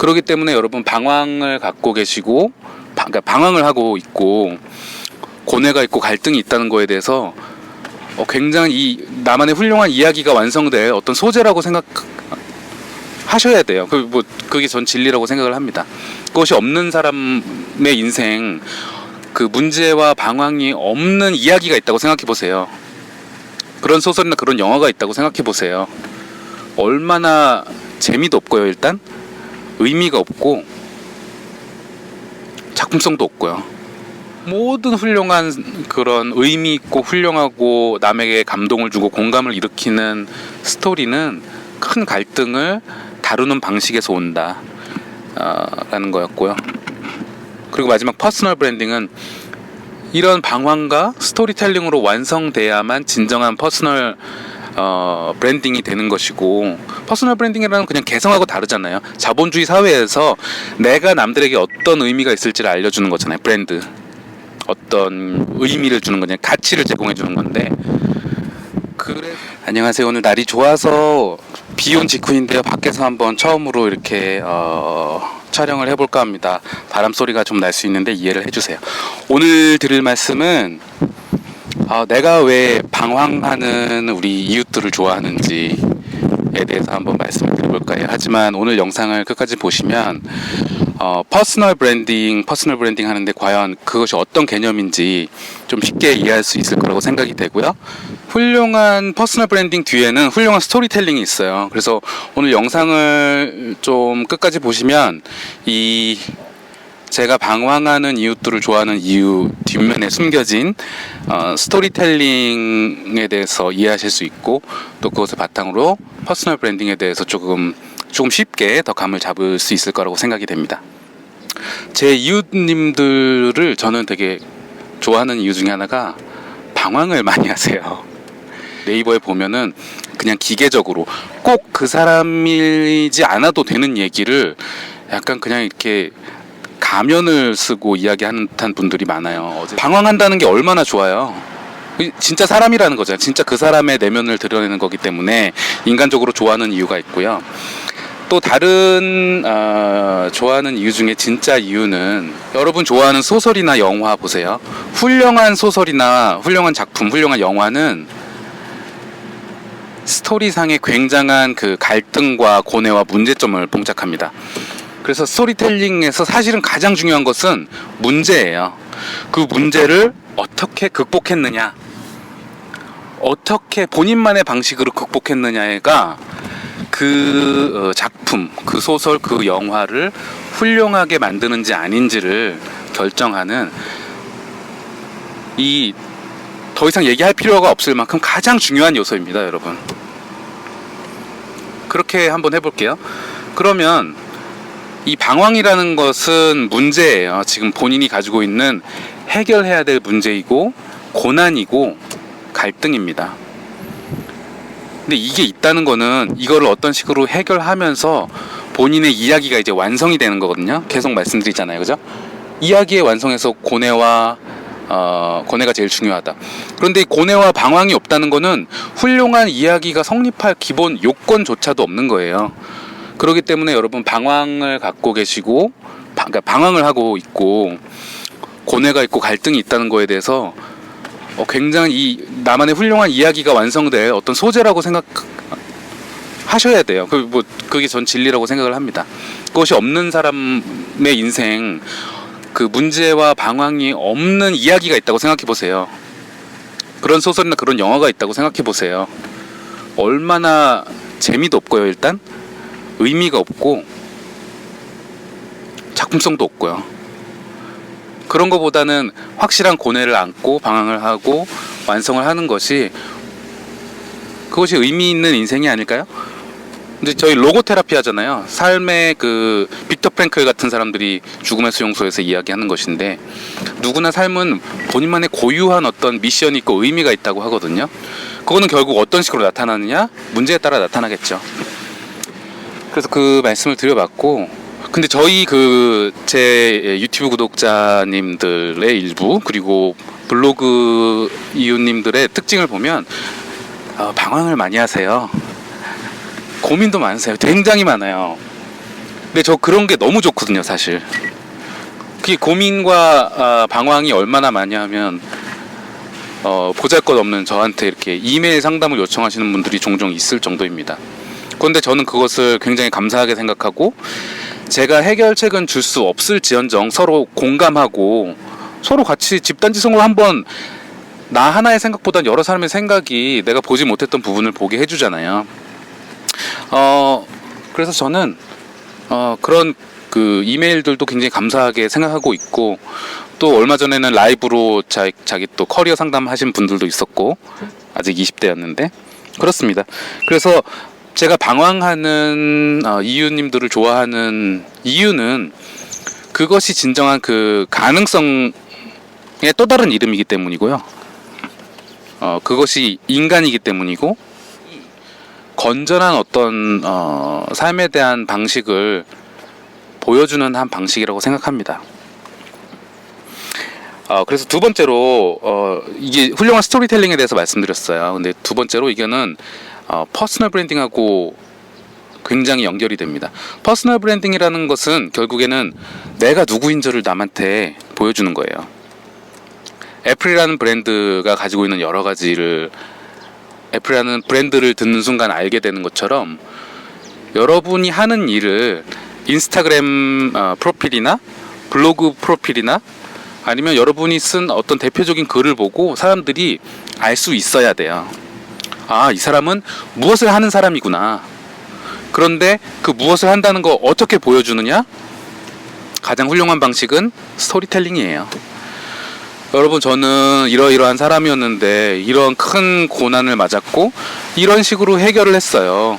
그렇기 때문에 여러분 방황을 갖고 계시고 그러니까 방황을 하고 있고 고뇌가 있고 갈등이 있다는 거에 대해서 굉장히 이 나만의 훌륭한 이야기가 완성될 어떤 소재라고 생각하셔야 돼요. 그게 전 진리라고 생각을 합니다. 그것이 없는 사람의 인생, 그 문제와 방황이 없는 이야기가 있다고 생각해 보세요. 그런 소설이나 그런 영화가 있다고 생각해 보세요. 얼마나 재미도 없고요. 일단 의미가 없고 작품성도 없고요. 모든 훌륭한 그런 의미 있고 훌륭하고 남에게 감동을 주고 공감을 일으키는 스토리는 큰 갈등을 다루는 방식에서 온다 라는 거였고요. 그리고 마지막 퍼스널 브랜딩은 이런 방황과 스토리텔링으로 완성돼야만 진정한 퍼스널 브랜딩이 되는 것이고, 퍼스널 브랜딩이라는 그냥 개성하고 다르잖아요. 자본주의 사회에서 내가 남들에게 어떤 의미가 있을지를 알려주는 거잖아요. 브랜드, 어떤 의미를 주는 거냐, 가치를 제공해 주는 건데. 그래. 안녕하세요. 오늘 날이 좋아서 비온 직후인데요. 밖에서 한번 처음으로 이렇게 촬영을 해볼까 합니다. 바람 소리가 좀 날 수 있는데 이해를 해주세요. 오늘 드릴 말씀은 내가 왜 방황하는 우리 이웃들을 좋아하는지에 대해서 한번 말씀을 드려볼까 해요. 하지만 오늘 영상을 끝까지 보시면 퍼스널 브랜딩 하는데 과연 그것이 어떤 개념인지 좀 쉽게 이해할 수 있을 거라고 생각이 되고요. 훌륭한 퍼스널 브랜딩 뒤에는 훌륭한 스토리텔링이 있어요. 그래서 오늘 영상을 좀 끝까지 보시면 제가 방황하는 이웃들을 좋아하는 이유 뒷면에 숨겨진 스토리텔링에 대해서 이해하실 수 있고, 또 그것을 바탕으로 퍼스널 브랜딩에 대해서 조금 쉽게 더 감을 잡을 수 있을 거라고 생각이 됩니다. 제 이웃님들을 저는 되게 좋아하는 이유 중에 하나가 방황을 많이 하세요. 네이버에 보면은 그냥 기계적으로 꼭 그 사람이지 않아도 되는 얘기를 약간 그냥 이렇게 가면을 쓰고 이야기하는 듯한 분들이 많아요. 방황한다는 게 얼마나 좋아요. 진짜 사람이라는 거잖아요. 진짜 그 사람의 내면을 드러내는 거기 때문에 인간적으로 좋아하는 이유가 있고요. 또 다른 좋아하는 이유 중에 진짜 이유는, 여러분 좋아하는 소설이나 영화 보세요. 훌륭한 소설이나 훌륭한 작품, 훌륭한 영화는 스토리상의 굉장한 그 갈등과 고뇌와 문제점을 봉착합니다. 그래서 스토리텔링에서 사실은 가장 중요한 것은 문제예요. 그 문제를 어떻게 극복했느냐, 어떻게 본인만의 방식으로 극복했느냐가 그 작품, 그 소설, 그 영화를 훌륭하게 만드는지 아닌지를 결정하는, 더 이상 얘기할 필요가 없을 만큼 가장 중요한 요소입니다, 여러분. 그렇게 한번 해볼게요. 그러면 이 방황이라는 것은 문제예요. 지금 본인이 가지고 있는 해결해야 될 문제이고 고난이고 갈등입니다. 근데 이게 있다는 거는 이거를 어떤 식으로 해결하면서 본인의 이야기가 이제 완성이 되는 거거든요. 계속 말씀드리잖아요, 그죠? 이야기의 완성에서 고뇌가 제일 중요하다. 그런데 이 고뇌와 방황이 없다는 거는 훌륭한 이야기가 성립할 기본 요건조차도 없는 거예요. 그렇기 때문에 여러분 방황을 갖고 계시고 그러니까 방황을 하고 있고 고뇌가 있고 갈등이 있다는 거에 대해서 굉장히 이 나만의 훌륭한 이야기가 완성될 어떤 소재라고 생각하셔야 돼요. 그게 전 진리라고 생각을 합니다. 그것이 없는 사람의 인생, 그 문제와 방황이 없는 이야기가 있다고 생각해 보세요. 그런 소설이나 그런 영화가 있다고 생각해 보세요. 얼마나 재미도 없고요. 일단 의미가 없고 작품성도 없고요. 그런 것보다는 확실한 고뇌를 안고 방황을 하고 완성을 하는 것이, 그것이 의미 있는 인생이 아닐까요? 근데 저희 로고 테라피 하잖아요. 삶의 그 빅터 프랭클 같은 사람들이 죽음의 수용소에서 이야기하는 것인데, 누구나 삶은 본인만의 고유한 어떤 미션이 있고 의미가 있다고 하거든요. 그거는 결국 어떤 식으로 나타나느냐? 문제에 따라 나타나겠죠. 그래서 그 말씀을 드려봤고, 근데 저희 제 유튜브 구독자님들의 일부, 그리고 블로그 이웃님들의 특징을 보면 방황을 많이 하세요. 고민도 많으세요. 굉장히 많아요. 근데 저 그런 게 너무 좋거든요, 사실. 그게 고민과 방황이 얼마나 많이 하면 보잘것없는 저한테 이렇게 이메일 상담을 요청하시는 분들이 종종 있을 정도입니다. 그런데 저는 그것을 굉장히 감사하게 생각하고, 제가 해결책은 줄 수 없을지언정 서로 공감하고 서로 같이 집단지성으로 한번 나 하나의 생각보단 여러 사람의 생각이 내가 보지 못했던 부분을 보게 해주잖아요. 그래서 저는 그런 그 이메일들도 굉장히 감사하게 생각하고 있고, 또 얼마 전에는 라이브로 자기 또 커리어 상담하신 분들도 있었고, 아직 20대였는데 그렇습니다. 그래서 제가 방황하는 이유님들을 좋아하는 이유는 그것이 진정한 그 가능성의 또 다른 이름이기 때문이고요. 그것이 인간이기 때문이고, 건전한 어떤 삶에 대한 방식을 보여주는 한 방식이라고 생각합니다. 그래서 두 번째로 이게 훌륭한 스토리텔링에 대해서 말씀드렸어요. 근데 두 번째로 이거는 퍼스널 브랜딩하고 굉장히 연결이 됩니다. 퍼스널 브랜딩이라는 것은 결국에는 내가 누구인지를 남한테 보여주는 거예요. 애플이라는 브랜드가 가지고 있는 여러 가지를, 애플이라는 브랜드를 듣는 순간 알게 되는 것처럼, 여러분이 하는 일을 인스타그램 프로필이나 블로그 프로필이나 아니면 여러분이 쓴 어떤 대표적인 글을 보고 사람들이 알 수 있어야 돼요. 이 사람은 무엇을 하는 사람이구나. 그런데 그 무엇을 한다는 거 어떻게 보여주느냐? 가장 훌륭한 방식은 스토리텔링이에요. 여러분, 저는 이러이러한 사람이었는데 이런 큰 고난을 맞았고 이런 식으로 해결을 했어요.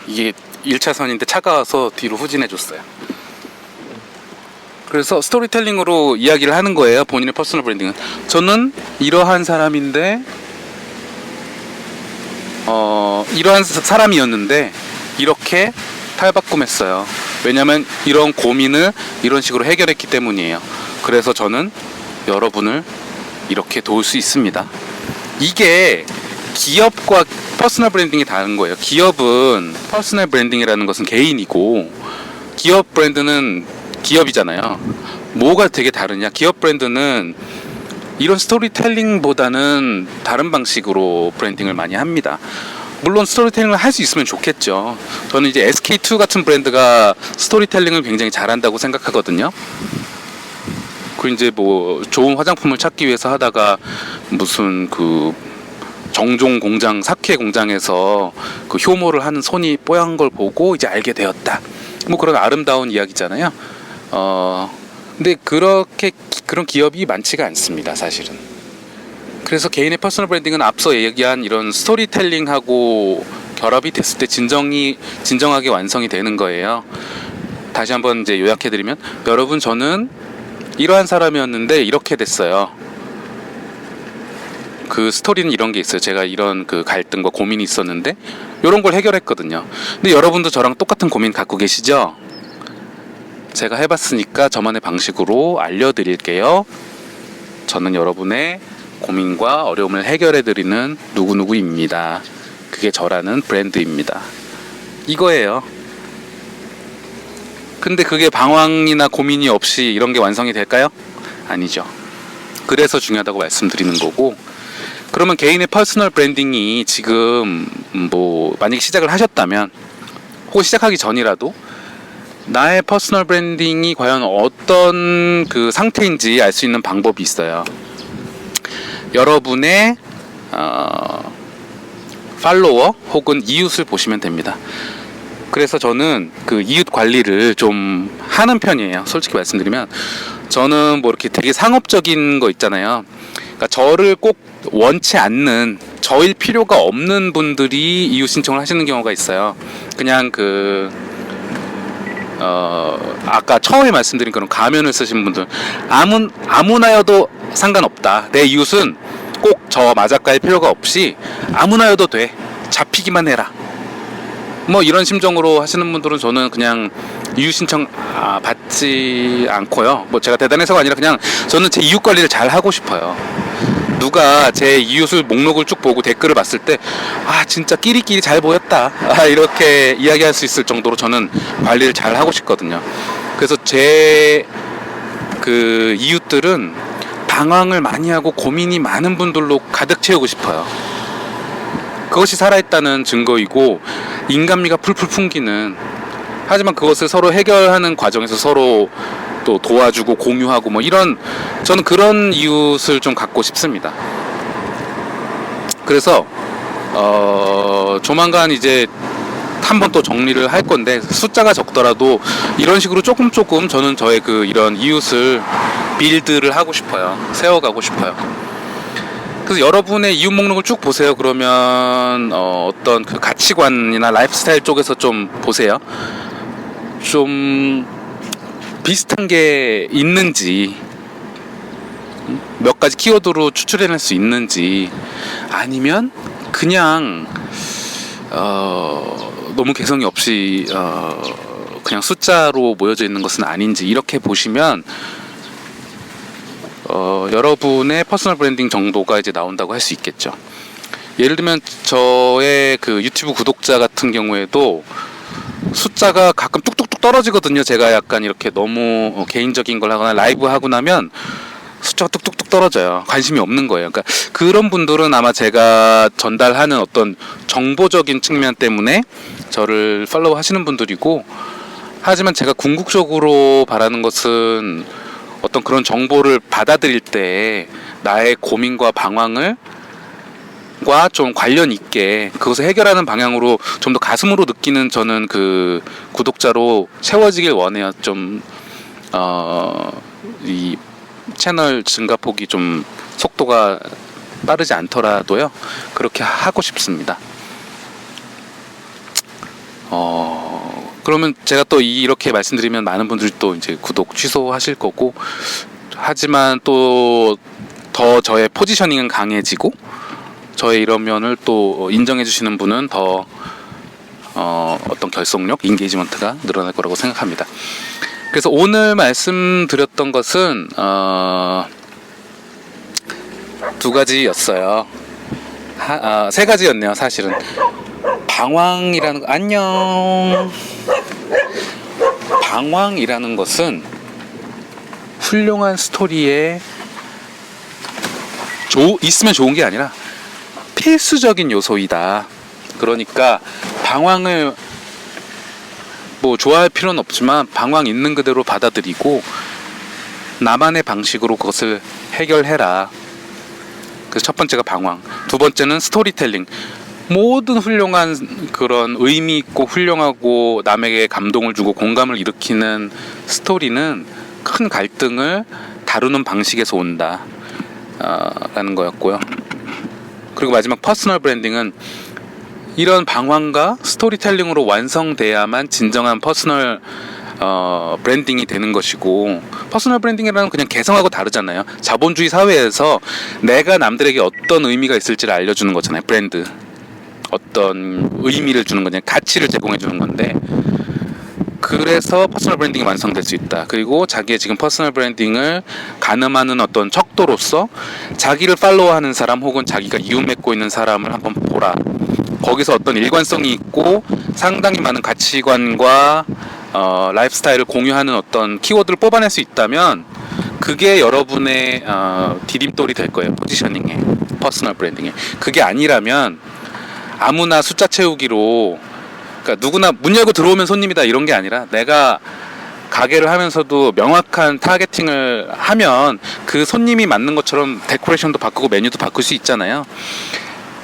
이게 1차선인데 차가 와서 뒤로 후진해줬어요. 그래서 스토리텔링으로 이야기를 하는 거예요. 본인의 퍼스널 브랜딩은. 저는 이러한 사람인데 이러한 사람이었는데 이렇게 탈바꿈했어요. 왜냐면 이런 고민을 이런 식으로 해결했기 때문이에요. 그래서 저는 여러분을 이렇게 도울 수 있습니다. 이게 기업과 퍼스널 브랜딩이 다른 거예요. 기업은 퍼스널 브랜딩이라는 것은 개인이고, 기업 브랜드는 기업이잖아요. 뭐가 되게 다르냐? 기업 브랜드는 이런 스토리텔링보다는 다른 방식으로 브랜딩을 많이 합니다. 물론 스토리텔링을 할 수 있으면 좋겠죠. 저는 이제 SK2 같은 브랜드가 스토리텔링을 굉장히 잘한다고 생각하거든요. 그 이제 뭐 좋은 화장품을 찾기 위해서 하다가 무슨 그 정종 공장, 사케 공장에서 그 효모를 하는 손이 뽀얀 걸 보고 이제 알게 되었다. 뭐 그런 아름다운 이야기잖아요. 근데 그런 기업이 많지가 않습니다, 사실은. 그래서 개인의 퍼스널 브랜딩은 앞서 얘기한 이런 스토리텔링하고 결합이 됐을 때 진정하게 완성이 되는 거예요. 다시 한번 이제 요약해드리면, 여러분, 저는 이러한 사람이었는데 이렇게 됐어요. 그 스토리는 이런 게 있어요. 제가 이런 그 갈등과 고민이 있었는데 이런 걸 해결했거든요. 근데 여러분도 저랑 똑같은 고민 갖고 계시죠? 제가 해봤으니까 저만의 방식으로 알려드릴게요. 저는 여러분의 고민과 어려움을 해결해드리는 누구누구입니다. 그게 저라는 브랜드입니다. 이거예요. 근데 그게 방황이나 고민이 없이 이런 게 완성이 될까요? 아니죠. 그래서 중요하다고 말씀드리는 거고, 그러면 개인의 퍼스널 브랜딩이 지금 뭐 만약에 시작을 하셨다면, 혹은 시작하기 전이라도 나의 퍼스널 브랜딩이 과연 어떤 그 상태인지 알 수 있는 방법이 있어요. 여러분의 팔로워 혹은 이웃을 보시면 됩니다. 그래서 저는 그 이웃 관리를 좀 하는 편이에요. 솔직히 말씀드리면 저는 뭐 이렇게 되게 상업적인 거 있잖아요. 그러니까 저를 꼭 원치 않는, 저일 필요가 없는 분들이 이웃 신청을 하시는 경우가 있어요. 그냥 아까 처음에 말씀드린 그런 가면을 쓰신 분들, 아무나여도 상관없다. 내 이웃은 꼭 저 마작가일 필요가 없이 아무나여도 돼. 잡히기만 해라. 뭐 이런 심정으로 하시는 분들은 저는 그냥 이웃 신청 받지 않고요. 뭐 제가 대단해서가 아니라 그냥 저는 제 이웃 관리를 잘 하고 싶어요. 누가 제 이웃을 목록을 쭉 보고 댓글을 봤을 때 아 진짜 끼리끼리 잘 보였다 이렇게 이야기할 수 있을 정도로 저는 관리를 잘 하고 싶거든요. 그래서 제 그 이웃들은 방황을 많이 하고 고민이 많은 분들로 가득 채우고 싶어요. 그것이 살아있다는 증거이고 인간미가 풀풀 풍기는, 하지만 그것을 서로 해결하는 과정에서 서로 또 도와주고 공유하고 뭐 이런, 저는 그런 이웃을 좀 갖고 싶습니다. 그래서 조만간 이제 한번 또 정리를 할 건데, 숫자가 적더라도 이런 식으로 조금 저는 저의 그 이런 이웃을 빌드를 하고 싶어요. 세워가고 싶어요. 그래서 여러분의 이웃 목록을 쭉 보세요. 그러면 어떤 그 가치관이나 라이프스타일 쪽에서 좀 보세요. 좀 비슷한 게 있는지, 몇 가지 키워드로 추출해낼 수 있는지, 아니면 그냥 너무 개성이 없이 그냥 숫자로 모여져 있는 것은 아닌지, 이렇게 보시면 여러분의 퍼스널 브랜딩 정도가 이제 나온다고 할 수 있겠죠. 예를 들면 저의 그 유튜브 구독자 같은 경우에도 숫자가 가끔 뚝뚝뚝 떨어지거든요. 제가 약간 이렇게 너무 개인적인 걸 하거나 라이브 하고 나면 숫자가 뚝뚝뚝 떨어져요. 관심이 없는 거예요. 그러니까 그런 분들은 아마 제가 전달하는 어떤 정보적인 측면 때문에 저를 팔로우 하시는 분들이고, 하지만 제가 궁극적으로 바라는 것은 어떤 그런 정보를 받아들일 때 나의 고민과 방황을 좀 관련 있게 그것을 해결하는 방향으로 좀 더 가슴으로 느끼는, 저는 그 구독자로 채워지길 원해요. 좀 이 채널 증가폭이 좀 속도가 빠르지 않더라도요, 그렇게 하고 싶습니다. 그러면 제가 또 이렇게 말씀드리면 많은 분들이 또 이제 구독 취소하실 거고, 하지만 또 더 저의 포지셔닝은 강해지고 저의 이런 면을 또 인정해 주시는 분은 더 어떤 결속력, 인게이지먼트가 늘어날 거라고 생각합니다. 그래서 오늘 말씀드렸던 것은 두 가지였어요. 세 가지였네요, 사실은. 방황이라는 거, 안녕. 방황이라는 것은 훌륭한 스토리에 있으면 좋은 게 아니라 필수적인 요소이다. 그러니까 방황을 뭐 좋아할 필요는 없지만 방황 있는 그대로 받아들이고 나만의 방식으로 그것을 해결해라. 그래서 첫 번째가 방황, 두 번째는 스토리텔링. 모든 훌륭한 그런 의미 있고 훌륭하고 남에게 감동을 주고 공감을 일으키는 스토리는 큰 갈등을 다루는 방식에서 온다 라는 거였고요. 그리고 마지막 퍼스널 브랜딩은 이런 방황과 스토리텔링으로 완성돼야만 진정한 퍼스널 브랜딩이 되는 것이고, 퍼스널 브랜딩이라는 그냥 개성하고 다르잖아요. 자본주의 사회에서 내가 남들에게 어떤 의미가 있을지를 알려주는 거잖아요. 브랜드, 어떤 의미를 주는 거냐, 가치를 제공해 주는 건데, 그래서 퍼스널 브랜딩이 완성될 수 있다. 그리고 자기의 지금 퍼스널 브랜딩을 가늠하는 어떤 척도로서 자기를 팔로우하는 사람 혹은 자기가 이웃 맺고 있는 사람을 한번 보라. 거기서 어떤 일관성이 있고 상당히 많은 가치관과 라이프스타일을 공유하는 어떤 키워드를 뽑아낼 수 있다면 그게 여러분의 디딤돌이 될 거예요. 포지셔닝에, 퍼스널 브랜딩에. 그게 아니라면 아무나 숫자 채우기로, 그러니까 누구나 문 열고 들어오면 손님이다 이런 게 아니라, 내가 가게를 하면서도 명확한 타겟팅을 하면 그 손님이 맞는 것처럼 데코레이션도 바꾸고 메뉴도 바꿀 수 있잖아요.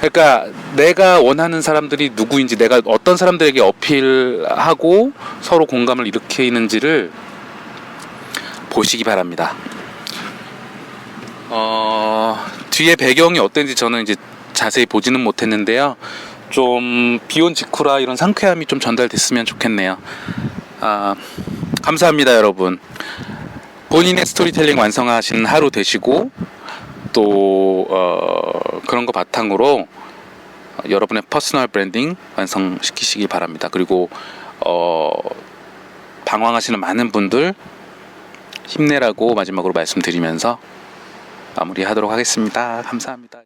그러니까 내가 원하는 사람들이 누구인지, 내가 어떤 사람들에게 어필하고 서로 공감을 일으키는지를 보시기 바랍니다. 뒤에 배경이 어땠는지 저는 이제 자세히 보지는 못했는데요. 좀 비온 직후라 이런 상쾌함이 좀 전달됐으면 좋겠네요. 감사합니다, 여러분. 본인의 스토리텔링 완성하시는 하루 되시고, 또 그런 거 바탕으로 여러분의 퍼스널 브랜딩 완성시키시기 바랍니다. 그리고 방황하시는 많은 분들 힘내라고 마지막으로 말씀드리면서 마무리하도록 하겠습니다. 감사합니다.